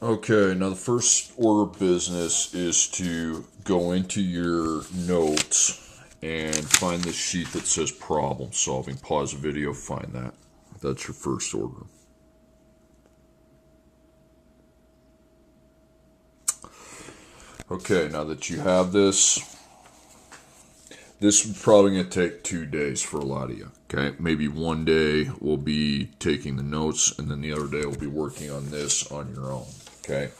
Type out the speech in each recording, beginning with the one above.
Okay, now the first order of business is to go into your notes and find the sheet that says problem solving. Pause the video, find that. That's your first order. Okay, now that you have this is probably going to take 2 days for a lot of you. Okay, maybe one day we'll be taking the notes, and then the other day we'll be working on this on your own. Okay,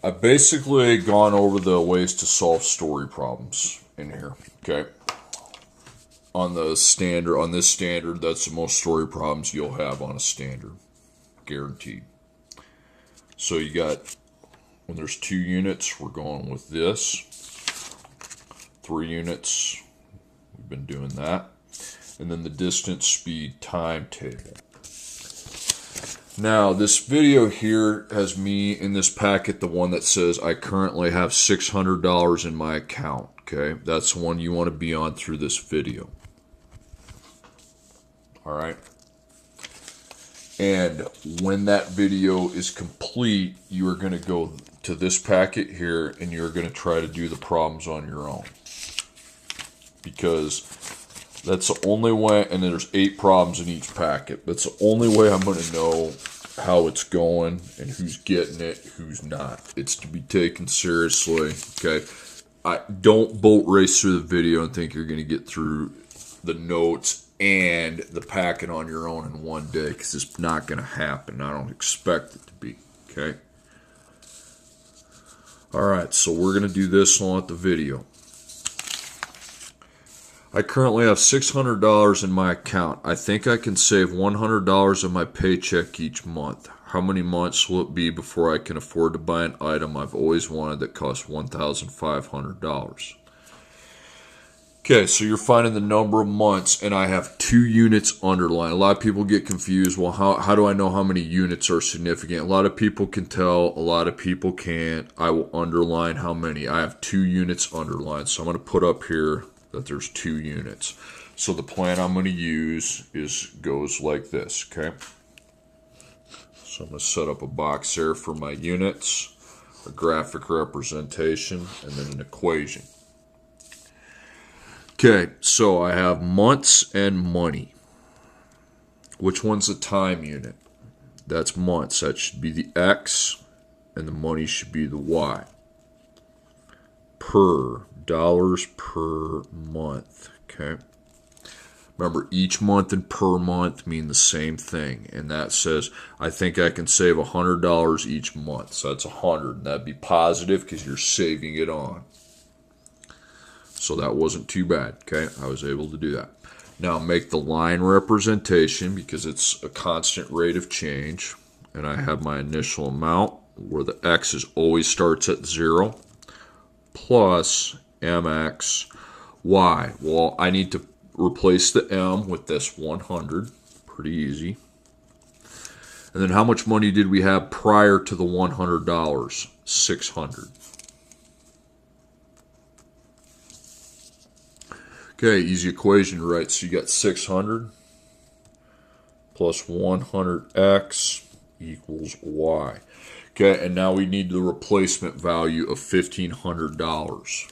I've basically gone over the ways to solve story problems in here. Okay, on this standard, that's the most story problems you'll have on a standard, guaranteed. So you got, when there's 2 units, we're going with this. 3 units, we've been doing that. And then the distance, speed, time table. Now, this video here has me in this packet, the one that says I currently have $600 in my account. Okay, that's the one you want to be on through this video. All right. And when that video is complete, you are going to go to this packet here and you're going to try to do the problems on your own. Because that's the only way, and there's 8 problems in each packet. That's the only way I'm going to know how it's going and who's getting it, who's not. It's to be taken seriously, okay? I don't boat race through the video and think you're going to get through the notes and the packet on your own in one day, because it's not going to happen. I don't expect it to be, okay? All right, so we're going to do this on at the video. I currently have $600 in my account. I think I can save $100 of my paycheck each month. How many months will it be before I can afford to buy an item I've always wanted that costs $1,500? Okay, so you're finding the number of months, and I have 2 units underlined. A lot of people get confused. Well, how do I know how many units are significant? A lot of people can tell, a lot of people can't. I will underline how many. I have 2 units underlined, so I'm going to put up here that there's 2 units. So the plan I'm going to use goes like this, okay? So I'm going to set up a box there for my units, a graphic representation, and then an equation. Okay, so I have months and money. Which one's the time unit? That's months. That should be the X, and the money should be the Y. Per, dollars per month, okay? Remember, each month and per month mean the same thing, and that says I think I can save $100 each month. So that's 100, and that'd be positive because you're saving it on. So that wasn't too bad, okay? I was able to do that. Now make the line representation, because it's a constant rate of change, and I have my initial amount where the X always starts at 0 plus mx y. Well, I need to replace the m with this 100. Pretty easy. And then how much money did we have prior to the $100? 600. Okay, easy equation, right? So you got 600 plus 100x equals y. Okay, and now we need the replacement value of $1,500.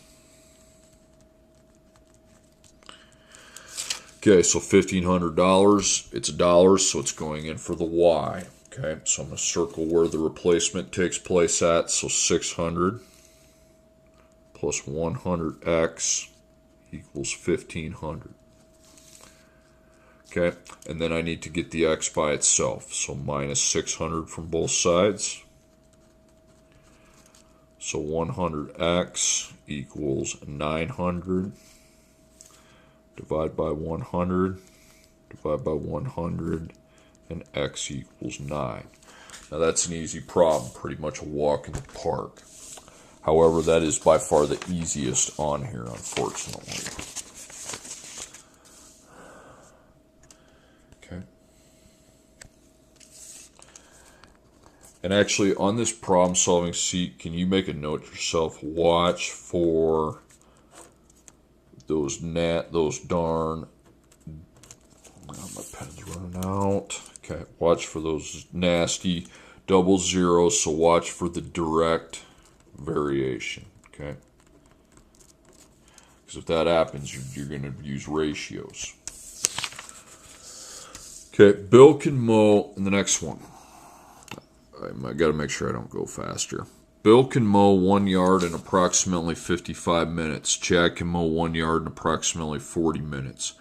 Okay, so $1,500, it's dollars, so it's going in for the Y. Okay, so I'm going to circle where the replacement takes place at. So 600 plus 100x equals 1,500. Okay, and then I need to get the x by itself. So minus 600 from both sides. So 100x equals 900. Divide by 100, divide by 100, and x equals 9. Now that's an easy problem, pretty much a walk in the park. However, that is by far the easiest on here, unfortunately. Okay. And actually, on this problem solving sheet, can you make a note yourself? Watch for those darn, my pen's running out. Okay, watch for those nasty double zero, so watch for the direct variation, okay? Because if that happens, you're going to use ratios. Okay, Bill can mow, and the next one. I got to make sure I don't go faster. Bill can mow 1 yard in approximately 55 minutes. Chad can mow 1 yard in approximately 40 minutes.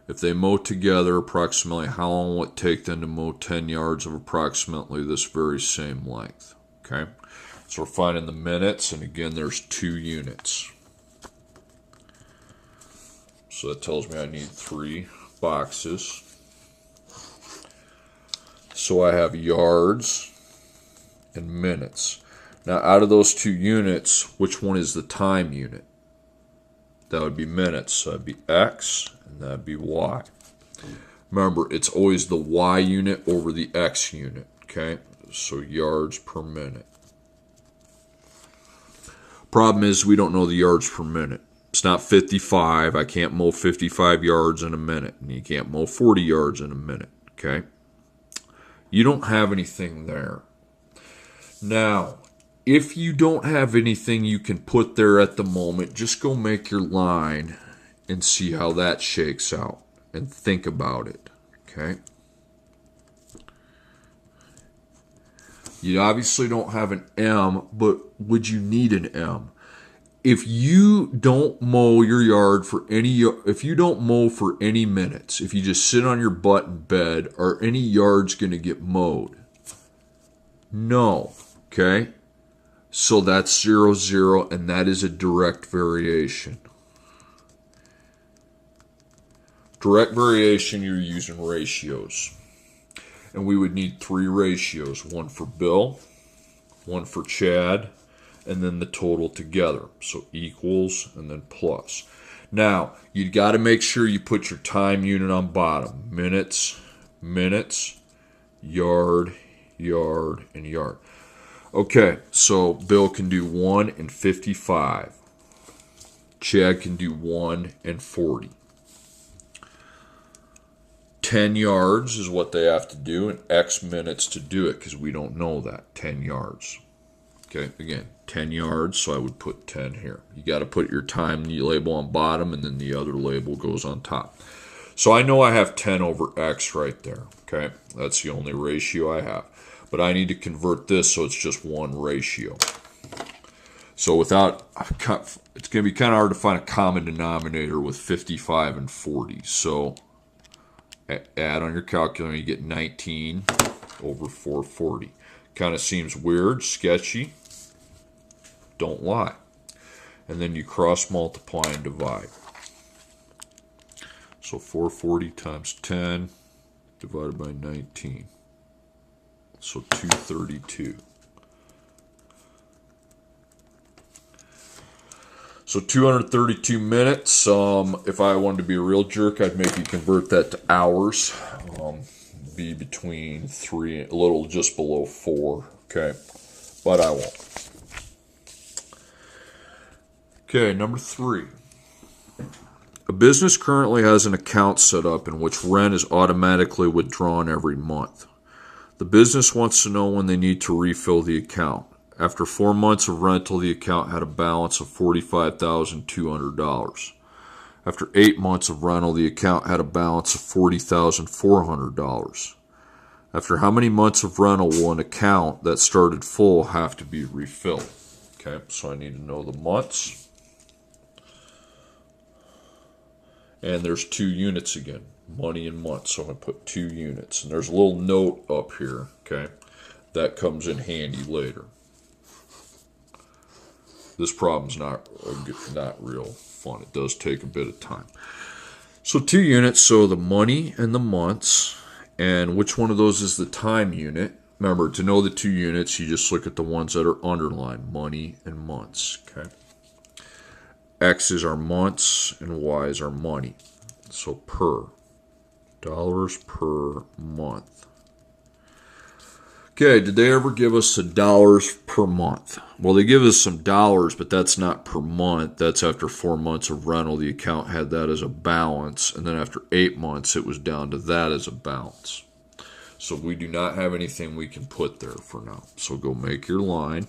If they mow together, approximately how long will it take them to mow 10 yards of approximately this very same length? Okay, so we're finding the minutes, and again, there's 2 units. So that tells me I need 3 boxes. So I have yards and minutes. Now, out of those 2 units, which one is the time unit? That would be minutes. So that'd be X, and that'd be Y. Remember, it's always the Y unit over the X unit, okay? So yards per minute. Problem is, we don't know the yards per minute. It's not 55. I can't mow 55 yards in a minute, and you can't mow 40 yards in a minute, okay? You don't have anything there. Now, if you don't have anything you can put there at the moment, just go make your line and see how that shakes out and think about it, okay? You obviously don't have an M, but would you need an M? If you don't mow your yard for if you don't mow for any minutes, if you just sit on your butt in bed, are any yards going to get mowed? No, okay? So that's 0, 0, and that is a direct variation. Direct variation, you're using ratios. And we would need 3 ratios, one for Bill, one for Chad, and then the total together. So equals and then plus. Now, you got to make sure you put your time unit on bottom. Minutes, minutes, yard, yard, and yard. Okay, so Bill can do 1 and 55. Chad can do 1 and 40. 10 yards is what they have to do, and X minutes to do it, because we don't know that. 10 yards. Okay, again, 10 yards, so I would put 10 here. You got to put your time label on bottom, and then the other label goes on top. So I know I have 10 over X right there. Okay, that's the only ratio I have. But I need to convert this so it's just one ratio. So it's going to be kind of hard to find a common denominator with 55 and 40. So add on your calculator, you get 19 over 440. Kind of seems weird, sketchy. Don't lie. And then you cross multiply and divide. So 440 times 10 divided by 19. So 232. So 232 minutes. If I wanted to be a real jerk, I'd make you convert that to hours. Be between 3, a little just below 4. Okay, but I won't. Okay, number 3. A business currently has an account set up in which rent is automatically withdrawn every month. The business wants to know when they need to refill the account. After 4 months of rental, the account had a balance of $45,200. After 8 months of rental, the account had a balance of $40,400. After how many months of rental will an account that started full have to be refilled? Okay, so I need to know the months. And there's 2 units again, money and months. So I'm going to put 2 units. And there's a little note up here, okay? That comes in handy later. This problem's not real fun. It does take a bit of time. So 2 units, so the money and the months. And which one of those is the time unit? Remember, to know the 2 units, you just look at the ones that are underlined, money and months. Okay. X is our months and Y is our money. So per. Dollars per month. Okay, did they ever give us the dollars per month? Well, they give us some dollars, but that's not per month. That's after 4 months of rental. The account had that as a balance. And then after 8 months, it was down to that as a balance. So we do not have anything we can put there for now. So go make your line.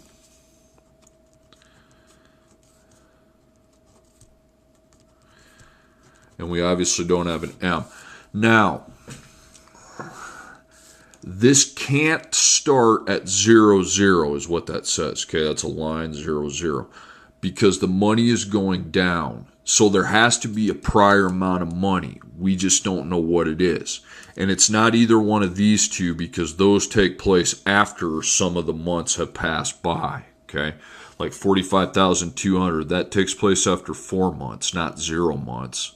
And we obviously don't have an M. Now, this can't start at 0, 0 is what that says. Okay, that's a line 0, 0. Because the money is going down. So there has to be a prior amount of money. We just don't know what it is. And it's not either one of these two because those take place after some of the months have passed by. Okay, like 45,200, that takes place after 4 months, not 0 months.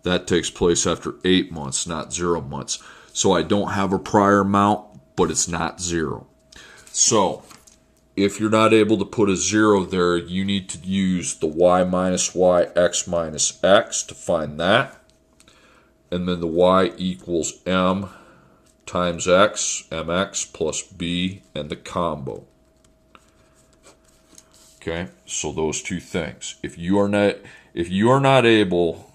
That takes place after 8 months, not 0 months. So I don't have a prior amount, but it's not 0. So if you're not able to put a 0 there, you need to use the y minus y, x minus x to find that. And then the y equals m times x, mx plus b, and the combo. Okay, so those two things. If you are not able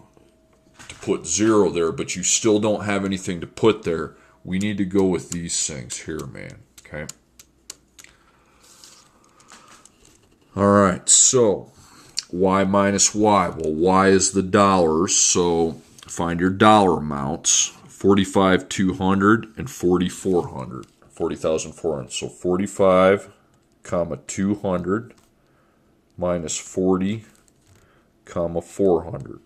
to put 0 there, but you still don't have anything to put there, we need to go with these things here, man. Okay. All right, so y minus y. Well, y is the dollars, so find your dollar amounts. 45,200 and 4,400. 40,400. So 45, comma 200 minus 40, comma 400.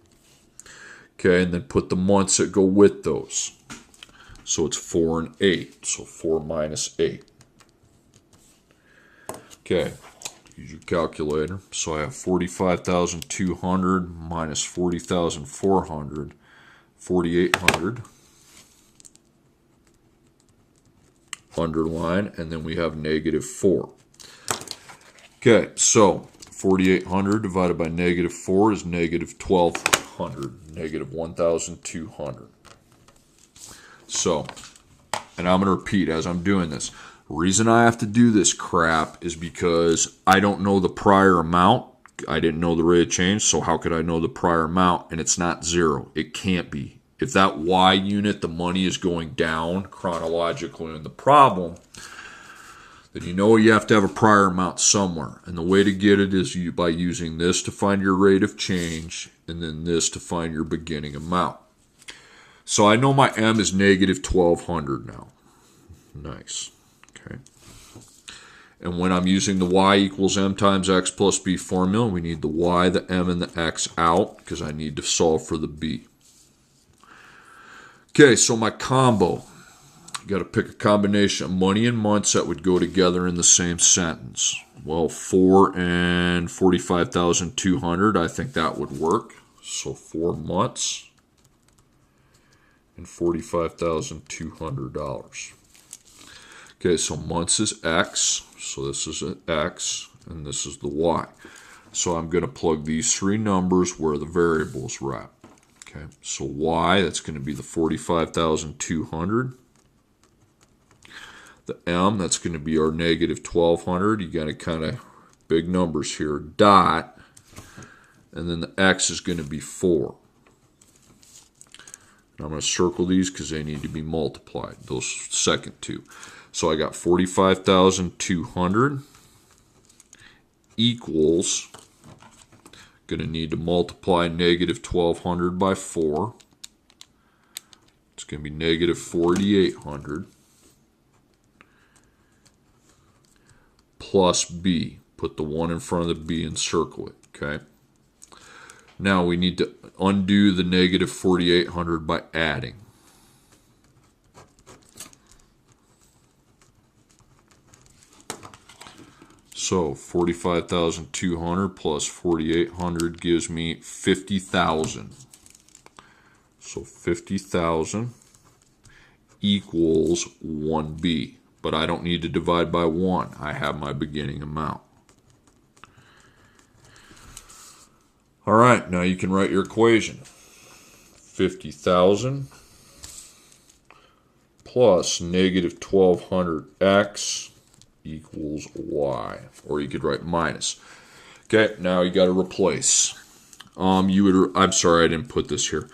Okay, and then put the months that go with those. So it's 4 and 8. So 4 minus 8. Okay, use your calculator. So I have 45,200 minus 40,400, 4,800. Underline, and then we have negative 4. Okay, so 4,800 divided by negative 4 is negative 1,200, negative 1,200. So, and I'm going to repeat as I'm doing this. The reason I have to do this crap is because I don't know the prior amount. I didn't know the rate of change, so how could I know the prior amount? And it's not 0. It can't be. If that Y unit, the money is going down chronologically in the problem, then you know you have to have a prior amount somewhere. And the way to get it is by using this to find your rate of change and then this to find your beginning amount. So I know my M is negative 1,200 now. Nice. Okay. And when I'm using the Y equals M times X plus B formula, we need the Y, the M, and the X out because I need to solve for the B. Okay, so my combo. Got to pick a combination of money and months that would go together in the same sentence. Well, 4 and 45,200, I think that would work. So 4 months and $45,200. Okay, so months is X, so this is an X, and this is the Y. So I'm going to plug these three numbers where the variables are at. Okay, so Y, that's going to be the 45,200. The M, that's going to be our negative 1,200. You got to kind of big numbers here, dot, and then the X is going to be 4. And I'm going to circle these because they need to be multiplied, those second two. So I got 45,200 equals, going to need to multiply negative 1,200 by 4. It's going to be negative 4,800 plus B. Put the 1 in front of the B and circle it, okay? Now we need to undo the negative 4,800 by adding. So 45,200 plus 4,800 gives me 50,000. So 50,000 equals 1B. But I don't need to divide by 1. I have my beginning amount. All right, now you can write your equation. 50,000 plus negative 1,200x equals y, or you could write minus. Okay, now you got to replace. I'm sorry I didn't put this here.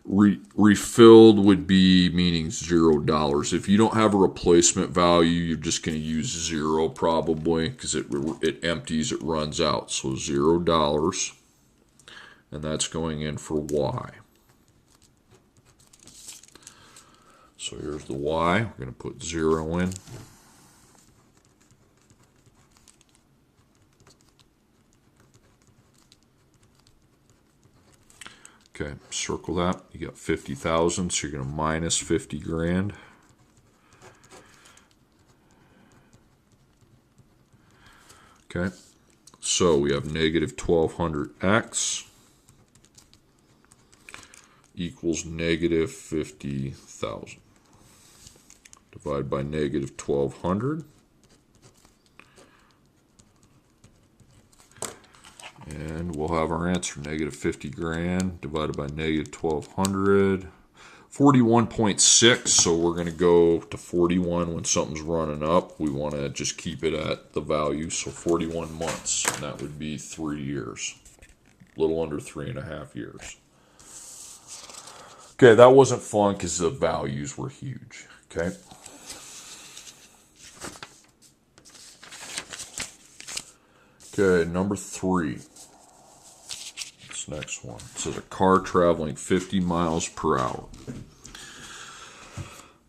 Refilled would be meaning $0. If you don't have a replacement value, you're just going to use 0 probably, because it empties, it runs out. So $0, and that's going in for Y. So here's the Y. We're going to put 0 in. Okay, circle that. You got 50,000, so you're going to minus 50 grand. Okay, so we have negative 1200x equals negative 50,000. Divide by negative 1200. And we'll have our answer, negative 50 grand divided by negative 1200. 41.6, so we're going to go to 41 when something's running up. We want to just keep it at the value, so 41 months, and that would be 3 years. A little under 3.5 years. Okay, that wasn't fun because the values were huge. Okay. Okay, number 3. This next one. It says a car traveling 50 miles per hour.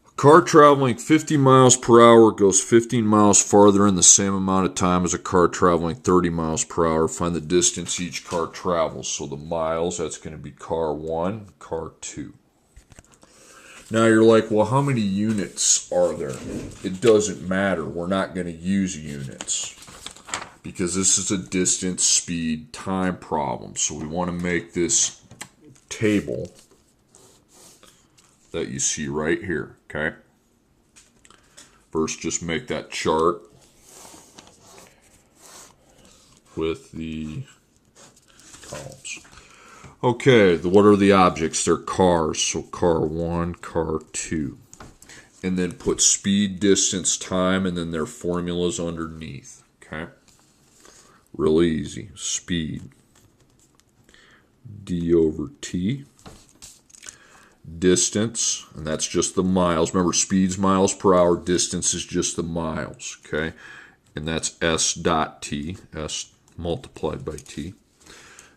A car traveling 50 miles per hour goes 15 miles farther in the same amount of time as a car traveling 30 miles per hour. Find the distance each car travels. So the miles, that's going to be car 1, car 2. Now you're like, well, how many units are there? It doesn't matter. We're not going to use units, because this is a distance, speed, time problem. So we want to make this table that you see right here, okay? First, just make that chart with the columns. Okay, what are the objects? They're cars. So car 1, car 2. And then put speed, distance, time, and then their formulas underneath, okay? Really easy. Speed, d over t. Distance, and that's just the miles. Remember, speed's miles per hour. Distance is just the miles, okay? And that's s dot t, s multiplied by t.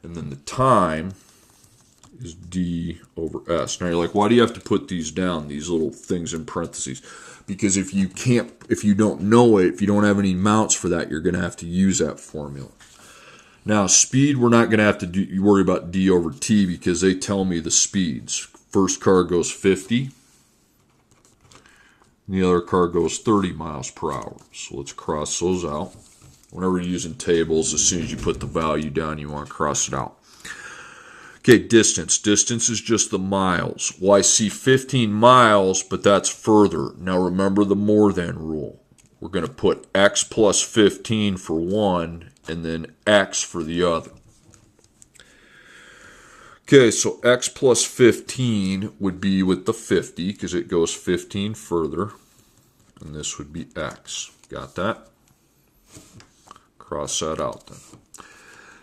And then the time is d over s. Now you're like, why do you have to put these down, these little things in parentheses? Because if you don't know it, if you don't have any amounts for that, you're going to have to use that formula. Now, speed, we're not going to have to worry about d over t because they tell me the speeds. First car goes 50. And the other car goes 30 miles per hour. So let's cross those out. Whenever you're using tables, as soon as you put the value down, you want to cross it out. Okay, distance. Distance is just the miles. Well, I see 15 miles, but that's further. Now remember the more than rule. We're going to put x plus 15 for one, and then x for the other. Okay, so x plus 15 would be with the 50, because it goes 15 further. And this would be x. Got that? Cross that out then.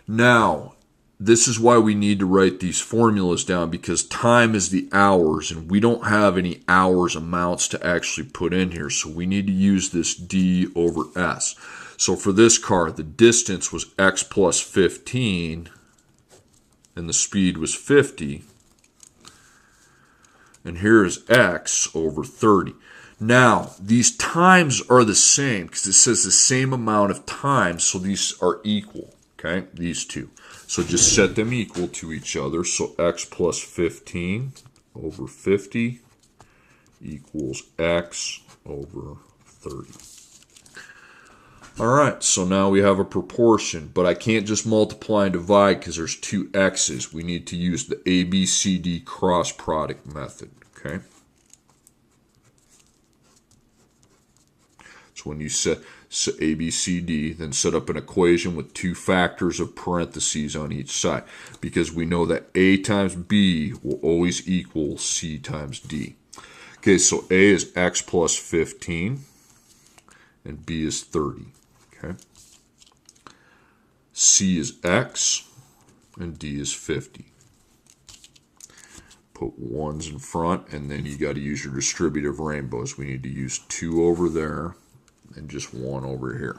Now, this is why we need to write these formulas down, because time is the hours, and we don't have any hours amounts to actually put in here. So we need to use this d over s. So for this car, the distance was x plus 15, and the speed was 50. And here is x over 30. Now, these times are the same, because it says the same amount of time, so these are equal, okay, these two. So just set them equal to each other. So x plus 15 over 50 equals x over 30. All right, so now we have a proportion, but I can't just multiply and divide because there's two x's. We need to use the ABCD cross product method, okay? So when you set ABCD, then set up an equation with two factors of parentheses on each side, because we know that A times B will always equal C times D. Okay, so A is x plus 15, and B is 30. Okay. C is x, and D is 50. Put ones in front, and then you got to use your distributive rainbows. We need to use 2 over there and just 1 over here.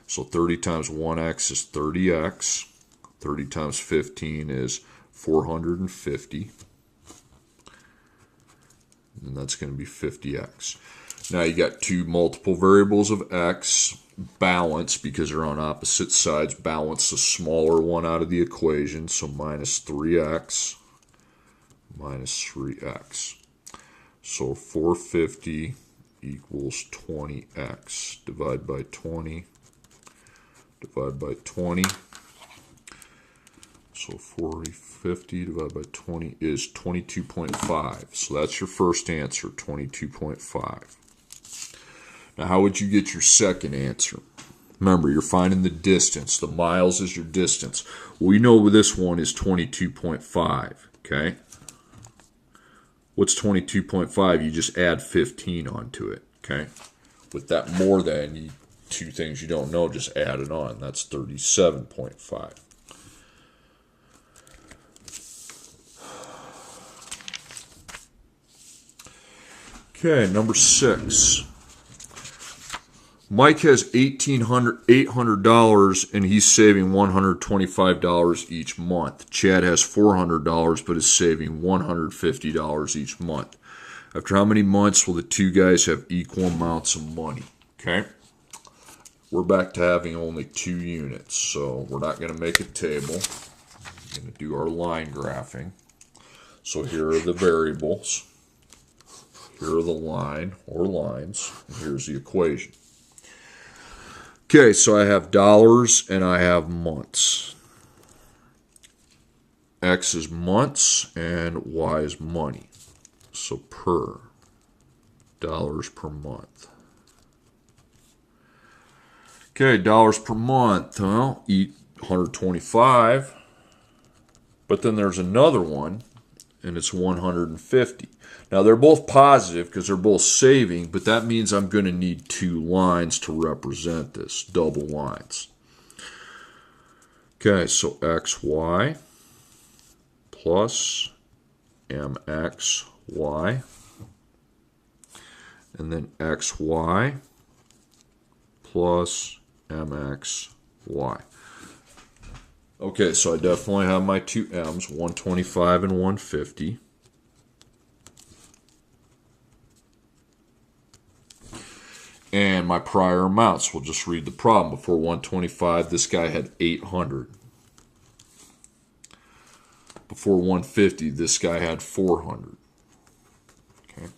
So 30 times 1x is 30x. 30 times 15 is 450. And that's going to be 50x. Now you got 2 multiple variables of x. Balance, because they're on opposite sides, balance the smaller one out of the equation. So minus 3x minus 3x. So 450 equals 20x. Divide by 20. Divide by 20. So 450 divided by 20 is 22.5. So that's your first answer, 22.5. Now, how would you get your second answer? Remember, you're finding the distance. The miles is your distance. We know this one is 22.5, okay? What's 22.5? You just add 15 onto it, okay? With that more than, 2 things you don't know, just add it on. That's 37.5. Okay, number 6. Mike has $800 and he's saving $125 each month. Chad has $400 but is saving $150 each month. After how many months will the 2 guys have equal amounts of money? Okay. We're back to having only 2 units, so we're not going to make a table. We're going to do our line graphing. So here are the variables. Here are the line or lines. And here's the equation. Okay, so I have dollars and I have months. X is months and Y is money. So per, dollars per month. Okay, dollars per month. Well, eat 125. But then there's another one, and it's 150. Now, they're both positive because they're both saving, but that means I'm going to need 2 lines to represent this, double lines. Okay, so XY plus MXY, and then XY plus MXY. Okay, so I definitely have my 2 M's, 125 and 150. And my prior amounts, we'll just read the problem. Before 125, this guy had 800. Before 150, this guy had 400. Okay.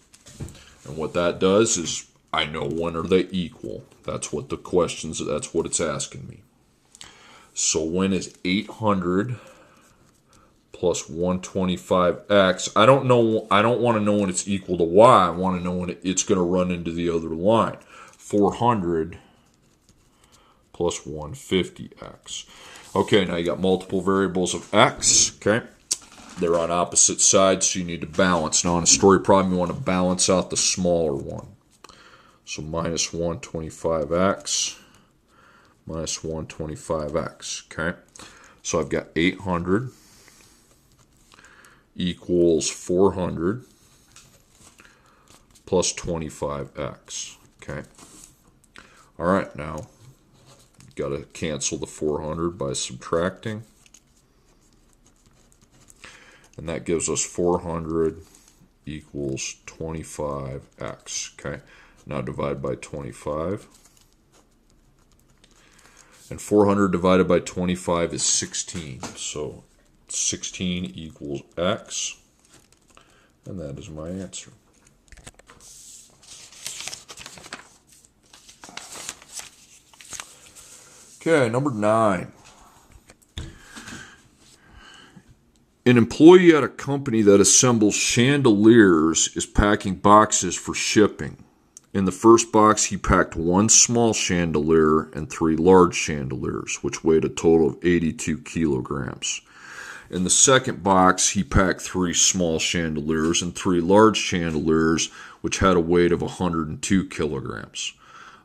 And what that does is, I know when are they equal. That's what the questions, that's what it's asking me. So when is 800 plus 125x? I don't want to know when it's equal to y. I want to know when it's going to run into the other line. 400 plus 150x. Okay, now you got multiple variables of x, okay? They're on opposite sides, so you need to balance. Now, in a story problem, you want to balance out the smaller one. So minus 125x minus 125x, okay? So I've got 800 equals 400 plus 25x, okay? All right, now got to cancel the 400 by subtracting. And that gives us 400 equals 25x, okay? Now divide by 25. And 400 divided by 25 is 16. So 16 equals x. And that is my answer. Okay, number 9. An employee at a company that assembles chandeliers is packing boxes for shipping. In the first box, he packed 1 small chandelier and 3 large chandeliers, which weighed a total of 82 kilograms. In the second box, he packed 3 small chandeliers and 3 large chandeliers, which had a weight of 102 kilograms.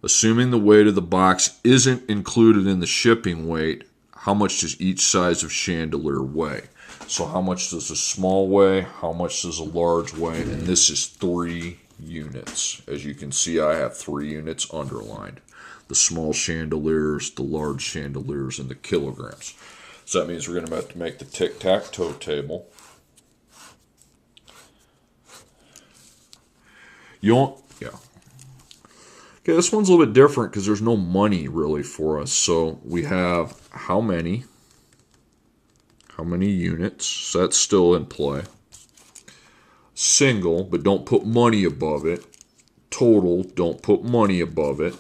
Assuming the weight of the box isn't included in the shipping weight, how much does each size of chandelier weigh? So how much does a small weigh? How much does a large weigh? And this is 3 units. As you can see, I have 3 units underlined. The small chandeliers, the large chandeliers, and the kilograms. So that means we're going to have to make the tic-tac-toe table. Yeah. Okay, this one's a little bit different because there's no money really for us. So we have how many units, so that's still in play. Single, but don't put money above it. Total, don't put money above it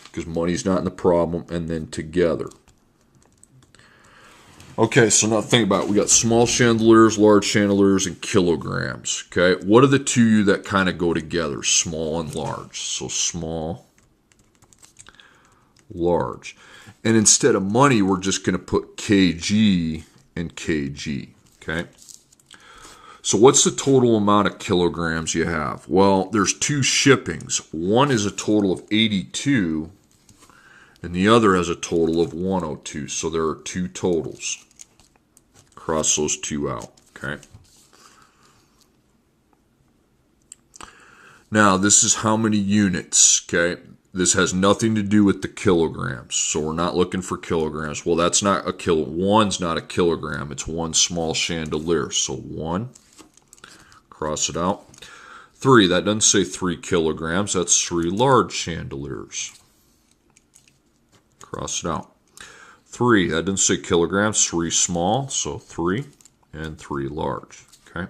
because money's not in the problem. And then together. Okay, so now think about it. We got small chandeliers, large chandeliers, and kilograms. Okay, what are the two that kind of go together? Small and large. So small, large. And instead of money, we're just going to put kg and kg. Okay. So what's the total amount of kilograms you have? Well, there's 2 shippings. One is a total of 82, and the other has a total of 102. So there are 2 totals. Cross those 2 out. Okay. Now, this is how many units. Okay. This has nothing to do with the kilograms. So we're not looking for kilograms. Well, that's not a kilo. 1's not a kilogram. It's 1 small chandelier. So 1. Cross it out. 3. That doesn't say 3 kilograms. That's 3 large chandeliers. Cross it out. 3. That doesn't say kilograms. 3 small. So 3 and 3 large. Okay.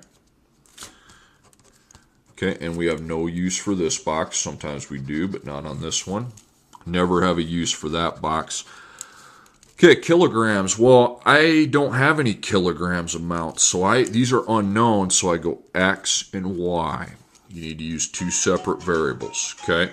Okay, and we have no use for this box. Sometimes we do, but not on this one. Never have a use for that box. Okay, kilograms. Well, I don't have any kilograms amounts, so these are unknown, so I go X and Y. You need to use 2 separate variables, okay?